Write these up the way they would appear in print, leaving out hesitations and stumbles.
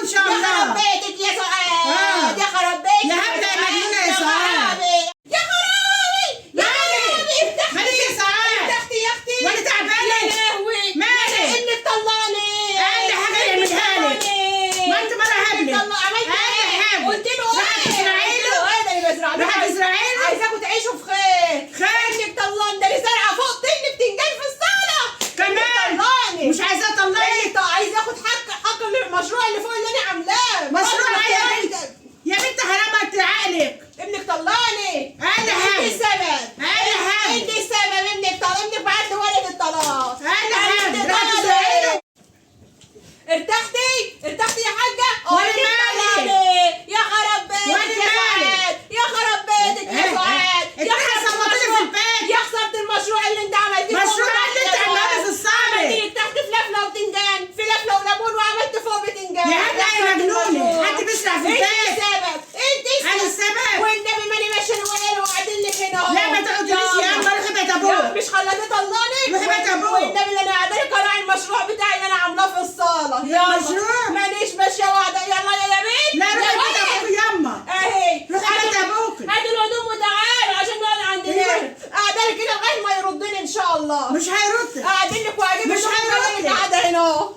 ان شاء الله. يا خرب بيتك يا سعاد. يا خرب بيتك يا هبله يا مجنونه يا سعاد. يا خرابي يا خرابي. مالك يا سعاد؟ افتحتي يا اختي. وانا تعبانه. يا لهوي مالك؟ انك طلعني. اقل حاجه يعملها لك. ما انت مره هبله. عملت اقل ايه؟ حاجه. قلت له ايه؟ راحت اسرائيل. ايه ده اللي بزرع له؟ راحت اسرائيل. عايزاكم تعيشوا في خير. انك طلعني. ده اللي زرعه فوق طين بتنجان في الصاله. كمان طلعني. مش عايزاه اطلعك. عايز اخد حق المشروع اللي فوق اللي انا عاملاه. مشروع ايه يا بنت؟ يا بنت حرام انت عقلك. ابنك طلعني. اقل حاجه. انت السبب. اقل حاجه. انت السبب. ابنك بعت لي ولد الطلاق. اقل حاجه. راحت طلعني. اسرائيل. ارتحتي يا حاجه. وانا انت مالي؟ طلعني. يا خرب بيتك وانا يا مالي؟ سعاد. يا خرب بيتك يا سعاد. انت صوتي في البيت. يا خسرت المشروع اللي انت عملتيه. مشروع اللي انت عاملاه في الصالة. عملت تحت فلفله وبتنجان. فلفله وليمون وعملت فوق بتنجان. يا هبله يا مجنونه. حد بيسرع في انت البيت. السبب. انت انا السبب. والنبي ماني ماشيه وقال وقاعدين لك هنا اهو. لا ما تقعديش يا اما روحي بيت ابوك. مش خلاني طلعني. روحي بيت ابوك. والنبي انا قاعده لك اراعي المشروع بتاعي اللي انا عاملاه في الصاله. يلا. مشروع؟ مانيش ماشيه وقاعده. يلا يا يمين. لا روحي بيت ابوك يما. اهي. روحي بيت ابوك. هاتوا الهدوم وتعالوا عشان نقعد عندنا. ايوه. قاعده لك كده لغايه ما يردني ان شاء الله. مش هيرد. قاعدين لك وهجيب مش الشغل هيرد. اللي قاعده هنا اهو.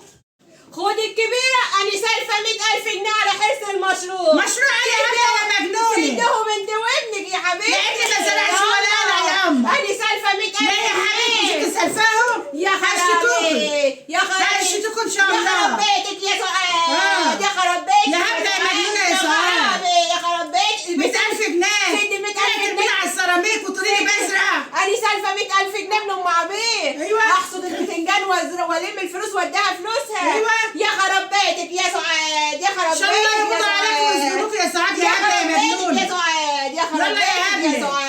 خدي الكبيره. انا سالفه 100,000 جنيه على حرص المشروع. مشروع ايه يا هبله يا مجنونه؟ سيدهم انت وابنك يا حبيبتي. يا ابني ما زرعش ولا انا يا اما. انا سالفه 100,000 لا يا حبيبتي مش تسلفاهم. يا هشتكوكي. خرابي. يا خرابي. هشتكوكي ان شاء يا الله. خراب بيتك يا سعاد. يا خراب بيتك يا هبله يا مجنونه يا سعاد. خرابي. يا خراب بيتك. 100,000 جنيه. سيدي 100,000 ترميني جنيه. على السيراميك وتقولي لي بزرع. انا سالفه 100,000 جنيه من ام عبيد. ايوه. احصد البتنجان والم الفلوس واديها فلوسها. ايوه. يا خراب بيتك يا سعاد. يا خراب ان شاء الله بيتك يا يرضى عليك سعاد. ويزيدوك يا سعاد يا يا هبله يا خراب بيتك مجنونه. يا سعاد. يا خراب يلا يا بيتك يا هبله. سعاد.